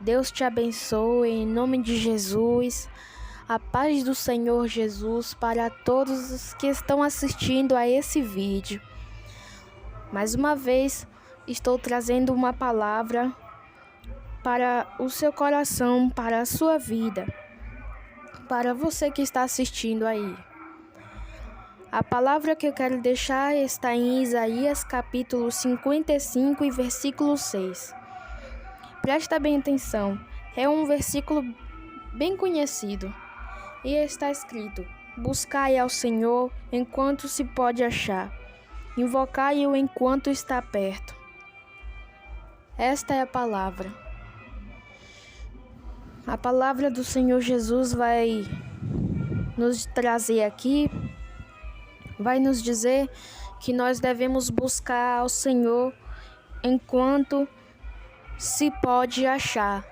Deus te abençoe em nome de Jesus. A paz do Senhor Jesus para todos os que estão assistindo a esse vídeo. Mais uma vez, estou trazendo uma palavra para o seu coração, para a sua vida, para você que está assistindo aí. A palavra que eu quero deixar está em Isaías capítulo 55 e versículo 6. Presta bem atenção, é um versículo bem conhecido e está escrito: buscai ao Senhor enquanto se pode achar, invocai-o enquanto está perto. Esta é a palavra. A palavra do Senhor Jesus vai nos trazer aqui, vai nos dizer que nós devemos buscar ao Senhor enquanto se pode achar.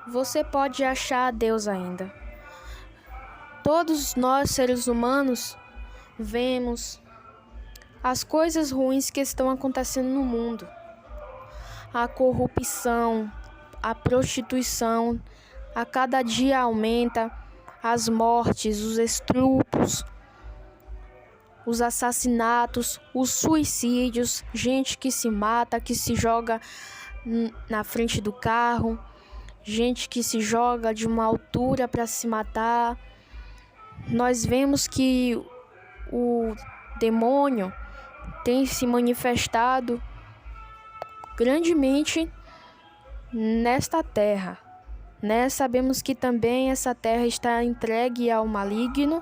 Você pode achar a Deus ainda. Todos nós, seres humanos, vemos as coisas ruins que estão acontecendo no mundo. A corrupção, a prostituição, a cada dia aumenta, as mortes, os estupros, os assassinatos, os suicídios, gente que se mata, que se joga na frente do carro, gente que se joga de uma altura para se matar. Nós vemos que o demônio tem se manifestado grandemente nesta terra, né? Sabemos que também essa terra está entregue ao maligno,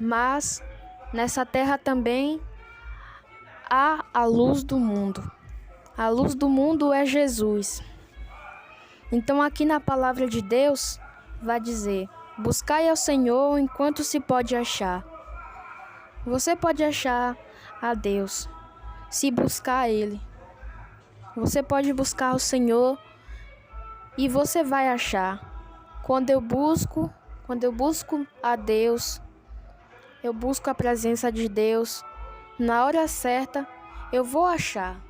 mas nessa terra também há a luz do mundo. A luz do mundo é Jesus. Então aqui na palavra de Deus vai dizer: buscai ao Senhor enquanto se pode achar. Você pode achar a Deus se buscar Ele. Você pode buscar o Senhor e você vai achar. Quando eu busco a Deus, eu busco a presença de Deus, na hora certa eu vou achar.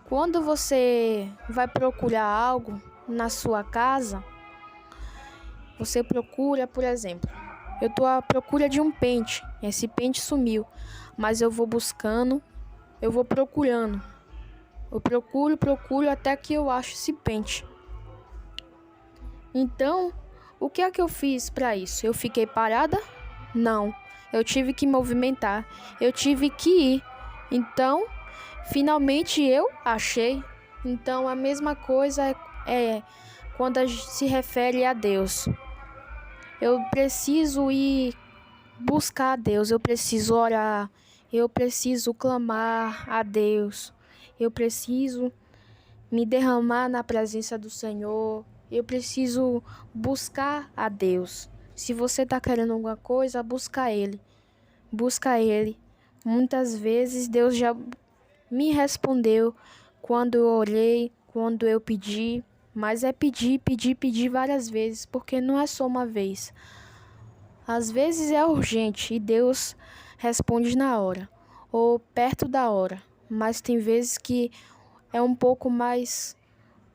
Quando você vai procurar algo na sua casa, você procura, por exemplo, eu estou à procura de um pente, esse pente sumiu, mas eu vou buscando, eu vou procurando, eu procuro até que eu ache esse pente. Então, o que é que eu fiz para isso? Eu fiquei parada? Não, eu tive que movimentar, eu tive que ir. Então, finalmente eu achei. Então, a mesma coisa é quando a gente se refere a Deus. Eu preciso ir buscar a Deus, eu preciso orar, eu preciso clamar a Deus, eu preciso me derramar na presença do Senhor, eu preciso buscar a Deus. Se você está querendo alguma coisa, busca Ele. Busca Ele. Muitas vezes Deus já me respondeu quando eu orei, quando eu pedi, mas é pedir várias vezes, porque não é só uma vez. Às vezes é urgente e Deus responde na hora, ou perto da hora, mas tem vezes que é um pouco mais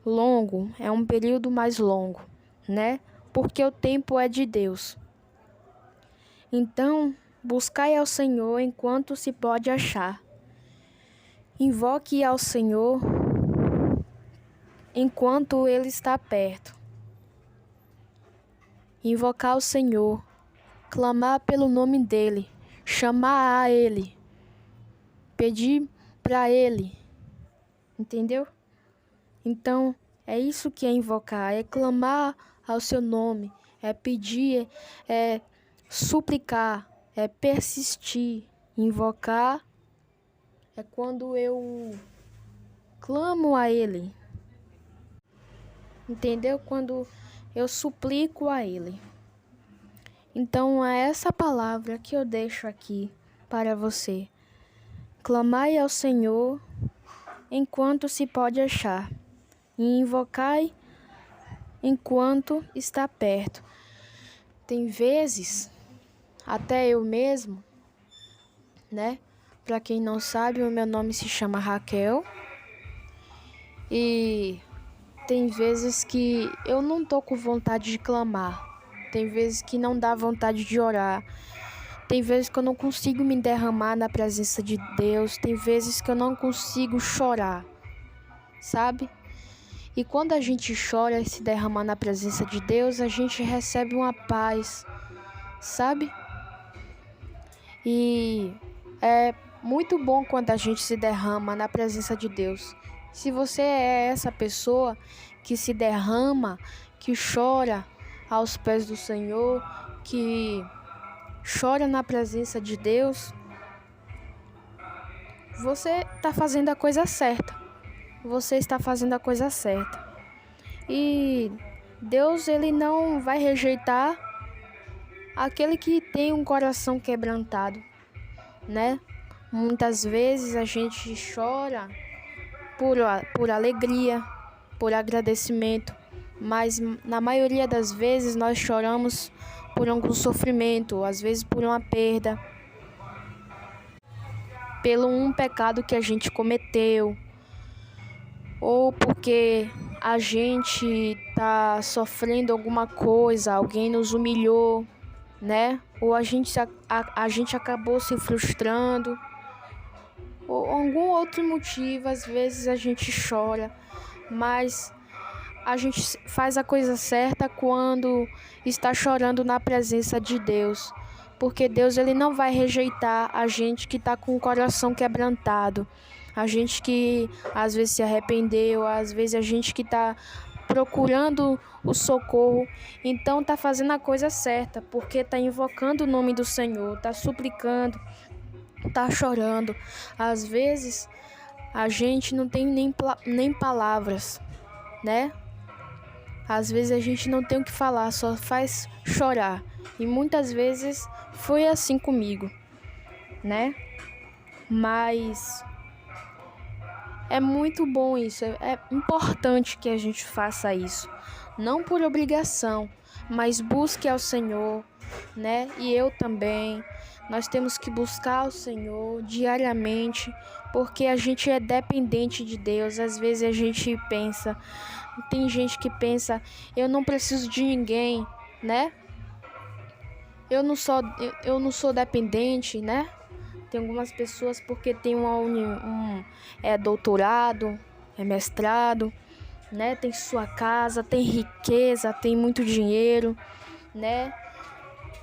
longo, é um período mais longo, né? Porque o tempo é de Deus. Então, buscai ao Senhor enquanto se pode achar. Invoque ao Senhor enquanto Ele está perto. Invocar o Senhor, clamar pelo nome dEle, chamar a Ele, pedir para Ele, entendeu? Então, é isso que é invocar, é clamar ao seu nome, é pedir, é suplicar, é persistir. Invocar é quando eu clamo a Ele, entendeu? Quando eu suplico a Ele. Então é essa palavra que eu deixo aqui para você. Clamai ao Senhor enquanto se pode achar, e invocai enquanto está perto. Tem vezes, até eu mesmo, né? Para quem não sabe, o meu nome se chama Raquel. E tem vezes que eu não tô com vontade de clamar. Tem vezes que não dá vontade de orar. Tem vezes que eu não consigo me derramar na presença de Deus. Tem vezes que eu não consigo chorar, sabe? E quando a gente chora e se derrama na presença de Deus, a gente recebe uma paz, sabe? E é muito bom quando a gente se derrama na presença de Deus. Se você é essa pessoa que se derrama, que chora aos pés do Senhor, que chora na presença de Deus, você está fazendo a coisa certa. Você está fazendo a coisa certa. E Deus, ele não vai rejeitar aquele que tem um coração quebrantado, né? Muitas vezes a gente chora por alegria, por agradecimento, mas na maioria das vezes nós choramos por algum sofrimento, às vezes por uma perda, pelo um pecado que a gente cometeu, ou porque a gente tá sofrendo alguma coisa, alguém nos humilhou, né? Ou a gente acabou se frustrando, ou algum outro motivo. Às vezes a gente chora, mas a gente faz a coisa certa quando está chorando na presença de Deus, porque Deus, ele não vai rejeitar a gente que está com o coração quebrantado, a gente que às vezes se arrependeu, às vezes a gente que está procurando o socorro. Então está fazendo a coisa certa, porque está invocando o nome do Senhor, está suplicando, está chorando. Às vezes a gente não tem nem palavras, né? Às vezes a gente não tem o que falar, só faz chorar. E muitas vezes foi assim comigo, né? Mas é muito bom isso, é importante que a gente faça isso. Não por obrigação, mas busque ao Senhor, né? E eu também. Nós temos que buscar o Senhor diariamente, porque a gente é dependente de Deus. Às vezes a gente pensa, tem gente que pensa, eu não preciso de ninguém, né? Eu não sou dependente, né? Tem algumas pessoas porque tem doutorado, é mestrado, né? Tem sua casa, tem riqueza, tem muito dinheiro, né?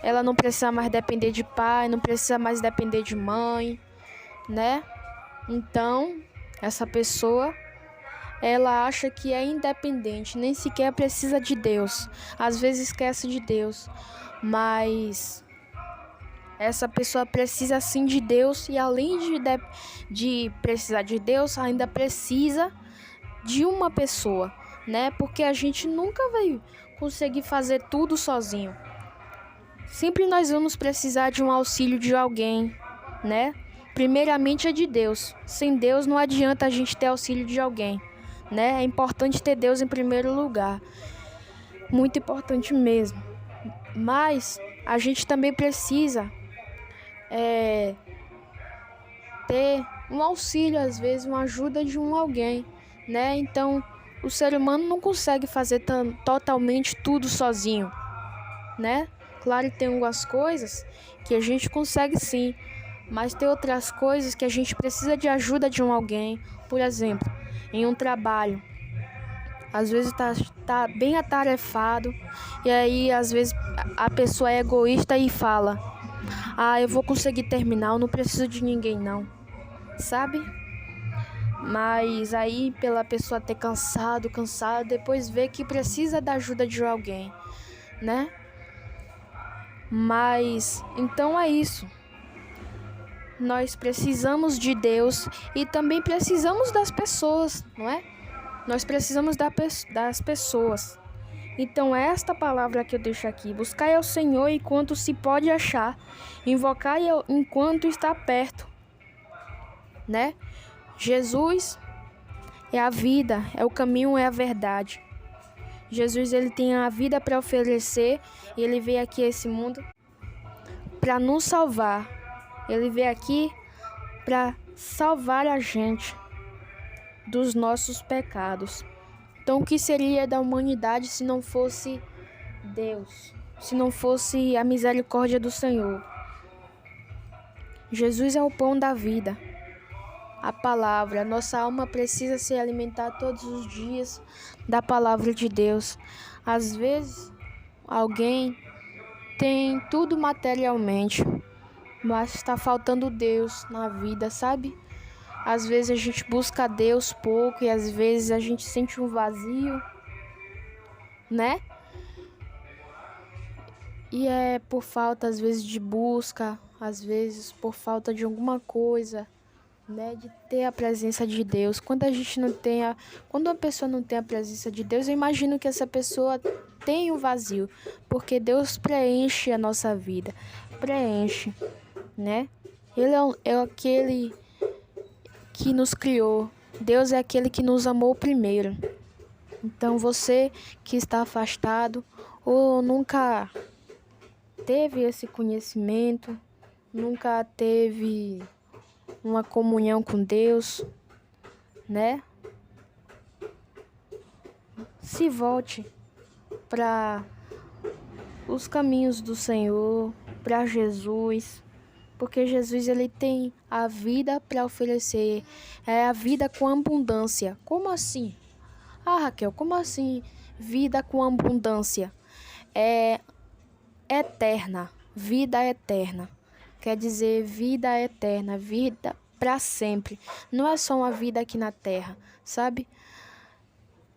Ela não precisa mais depender de pai, não precisa mais depender de mãe, né? Então, essa pessoa, ela acha que é independente, nem sequer precisa de Deus. Às vezes esquece de Deus, mas essa pessoa precisa sim de Deus, e além de precisar de Deus, ainda precisa de uma pessoa, né? Porque a gente nunca vai conseguir fazer tudo sozinho. Sempre nós vamos precisar de um auxílio de alguém, né? Primeiramente é de Deus. Sem Deus não adianta a gente ter auxílio de alguém, né? É importante ter Deus em primeiro lugar. Muito importante mesmo. Mas a gente também precisa ter um auxílio, às vezes, uma ajuda de alguém, né? Então, o ser humano não consegue fazer totalmente tudo sozinho, né? Claro que tem algumas coisas que a gente consegue sim, mas tem outras coisas que a gente precisa de ajuda de alguém. Por exemplo, em um trabalho, às vezes tá bem atarefado, e aí às vezes a pessoa é egoísta e fala, eu vou conseguir terminar, eu não preciso de ninguém não, sabe? Mas aí pela pessoa ter cansado, depois vê que precisa da ajuda de alguém, né? Mas então é isso. Nós precisamos de Deus e também precisamos das pessoas, não é? Nós precisamos das pessoas. Então esta palavra que eu deixo aqui: buscai ao Senhor enquanto se pode achar, invocai enquanto está perto, né? Jesus é a vida, é o caminho, é a verdade. Jesus, ele tem a vida para oferecer, e ele veio aqui a esse mundo para nos salvar. Ele veio aqui para salvar a gente. dos nossos pecados. Então, o que seria da humanidade se não fosse Deus, se não fosse a misericórdia do Senhor? Jesus é o pão da vida, a palavra. Nossa alma precisa se alimentar todos os dias da palavra de Deus. Às vezes, alguém tem tudo materialmente, mas está faltando Deus na vida, sabe? Às vezes a gente busca Deus pouco e às vezes a gente sente um vazio, né? E é por falta, às vezes, de busca, às vezes por falta de alguma coisa, né? De ter a presença de Deus. Quando uma pessoa não tem a presença de Deus, eu imagino que essa pessoa tem um vazio, porque Deus preenche a nossa vida, preenche, né? Ele é aquele que nos criou. Deus é aquele que nos amou primeiro. Então você que está afastado ou nunca teve esse conhecimento, nunca teve uma comunhão com Deus, né? Se volte para os caminhos do Senhor, para Jesus, porque Jesus ele tem a vida para oferecer, é a vida com abundância. Como assim? Ah, Raquel, como assim vida com abundância? É eterna, vida eterna. Quer dizer vida eterna, vida para sempre. Não é só uma vida aqui na terra, sabe?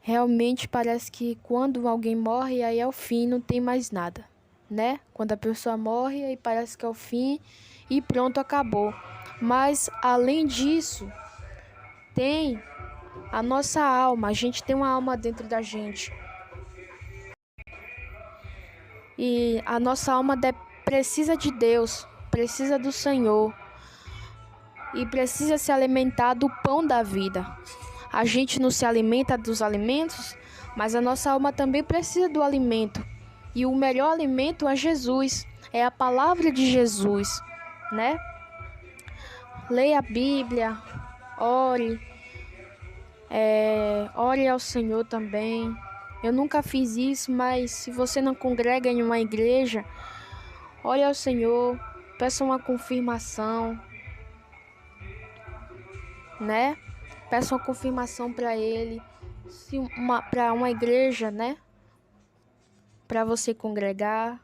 Realmente parece que quando alguém morre, aí é o fim, não tem mais nada, né? Quando a pessoa morre, aí parece que é o fim e pronto, acabou. Mas além disso, tem a nossa alma. A gente tem uma alma dentro da gente. E a nossa alma precisa de Deus, precisa do Senhor e precisa se alimentar do pão da vida. A gente não se alimenta dos alimentos, mas a nossa alma também precisa do alimento. E o melhor alimento é Jesus, é a palavra de Jesus, né? Leia a Bíblia, ore, ore ao Senhor também. Eu nunca fiz isso, mas se você não congrega em uma igreja, ore ao Senhor, peça uma confirmação, né? Peça uma confirmação para Ele, para uma igreja, né? Para você congregar.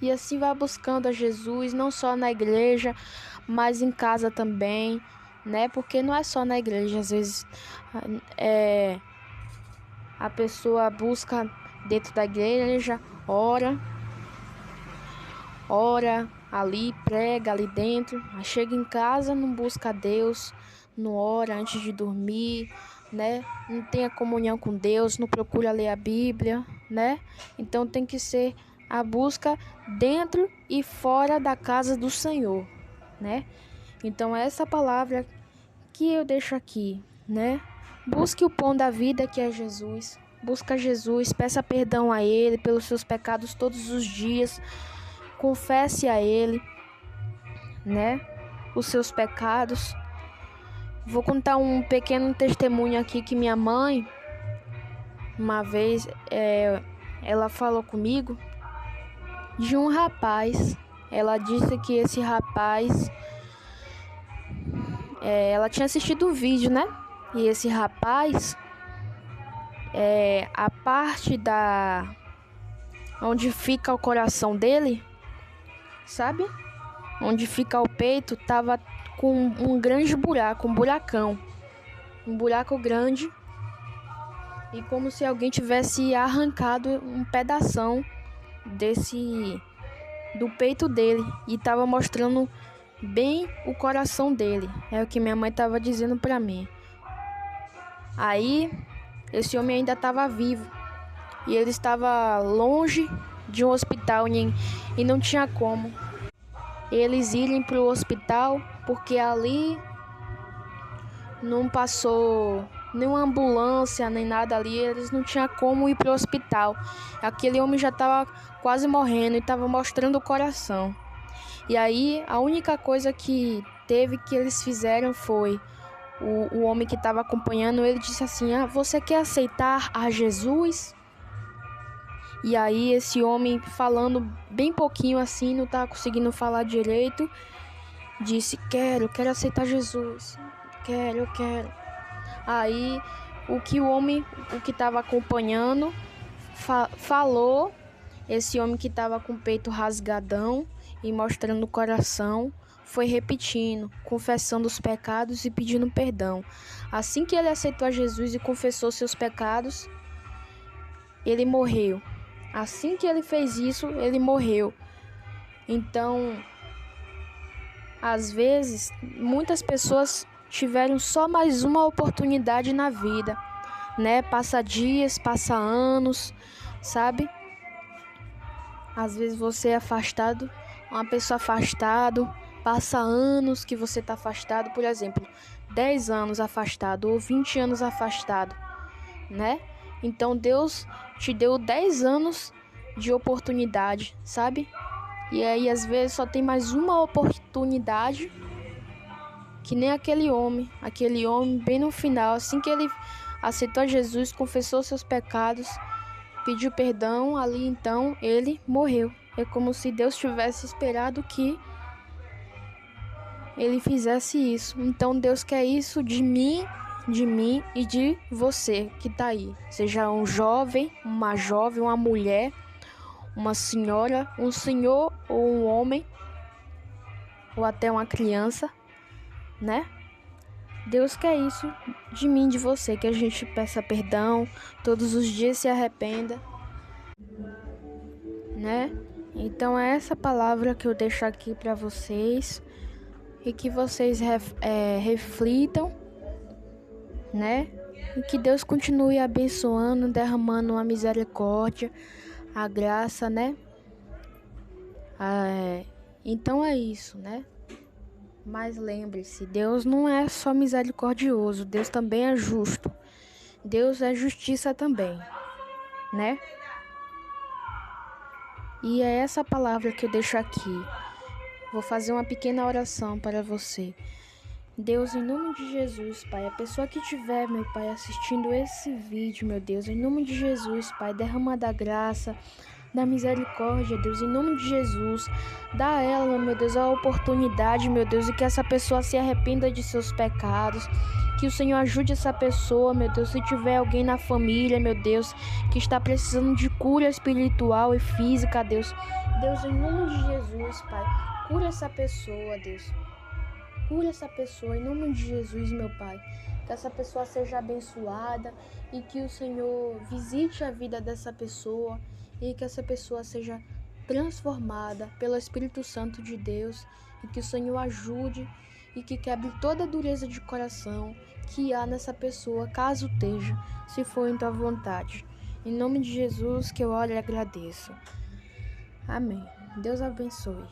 E assim vai buscando a Jesus, não só na igreja, mas em casa também, né? Porque não é só na igreja, às vezes a pessoa busca dentro da igreja, ora ali, prega ali dentro, mas chega em casa, não busca a Deus, não ora antes de dormir, né? Não tem a comunhão com Deus, não procura ler a Bíblia, né? Então tem que ser a busca dentro e fora da casa do Senhor, né? Então essa palavra que eu deixo aqui, né? Busque o pão da vida que é Jesus. Busca Jesus, peça perdão a Ele pelos seus pecados todos os dias. Confesse a Ele, né? Os seus pecados. Vou contar um pequeno testemunho aqui que minha mãe, uma vez, ela falou comigo de um rapaz. Ela disse que esse rapaz, ela tinha assistido um vídeo, né? E esse rapaz, a parte onde fica o coração dele, sabe? Onde fica o peito, tava com um grande buraco, um buracão. Um buraco grande. E como se alguém tivesse arrancado um pedação do peito dele. E tava mostrando bem o coração dele. É o que minha mãe tava dizendo pra mim. Aí, esse homem ainda estava vivo. E ele estava longe de um hospital e não tinha como eles irem para o hospital, porque ali não passou nenhuma ambulância, nem nada ali. Eles não tinham como ir para o hospital. Aquele homem já estava quase morrendo e estava mostrando o coração. E aí, a única coisa que eles fizeram foi o homem que estava acompanhando ele disse assim: você quer aceitar a Jesus? E aí esse homem, falando bem pouquinho assim, não estava conseguindo falar direito, disse: quero aceitar Jesus, eu quero. Aí o que estava acompanhando falou, esse homem que estava com o peito rasgadão e mostrando o coração, foi repetindo, confessando os pecados e pedindo perdão. Assim que ele aceitou a Jesus e confessou seus pecados, ele morreu. Assim que ele fez isso, ele morreu. Então, às vezes, muitas pessoas tiveram só mais uma oportunidade na vida, né? Passa dias, passa anos, sabe? Às vezes você é afastado, uma pessoa afastado, passa anos que você está afastado, por exemplo, 10 anos afastado ou 20 anos afastado, né? Então Deus te deu 10 anos de oportunidade, sabe? E aí às vezes só tem mais uma oportunidade, que nem aquele homem bem no final, assim que ele aceitou Jesus, confessou seus pecados, pediu perdão, ali então ele morreu. É como se Deus tivesse esperado que ele fizesse isso. Então Deus quer isso de mim e de você que tá aí. Seja um jovem, uma mulher, uma senhora, um senhor ou um homem, ou até uma criança, né? Deus quer isso de mim, de você, que a gente peça perdão, todos os dias se arrependa, né? Então é essa palavra que eu deixo aqui para vocês e que vocês reflitam, né? E que Deus continue abençoando, derramando a misericórdia, a graça, né? Então é isso, né? Mas lembre-se, Deus não é só misericordioso, Deus também é justo. Deus é justiça também, né? E é essa palavra que eu deixo aqui. Vou fazer uma pequena oração para você. Deus, em nome de Jesus, Pai, a pessoa que tiver, meu Pai, assistindo esse vídeo, meu Deus, em nome de Jesus, Pai, derrama da graça, da misericórdia, Deus, em nome de Jesus, dá a ela, meu Deus, a oportunidade, meu Deus, e que essa pessoa se arrependa de seus pecados, que o Senhor ajude essa pessoa, meu Deus, se tiver alguém na família, meu Deus, que está precisando de cura espiritual e física, Deus, em nome de Jesus, Pai, cura essa pessoa, Deus. Cura essa pessoa, em nome de Jesus, meu Pai. Que essa pessoa seja abençoada e que o Senhor visite a vida dessa pessoa e que essa pessoa seja transformada pelo Espírito Santo de Deus e que o Senhor ajude e que quebre toda a dureza de coração que há nessa pessoa, caso esteja, se for em tua vontade. Em nome de Jesus que eu oro e agradeço. Amém. Deus abençoe.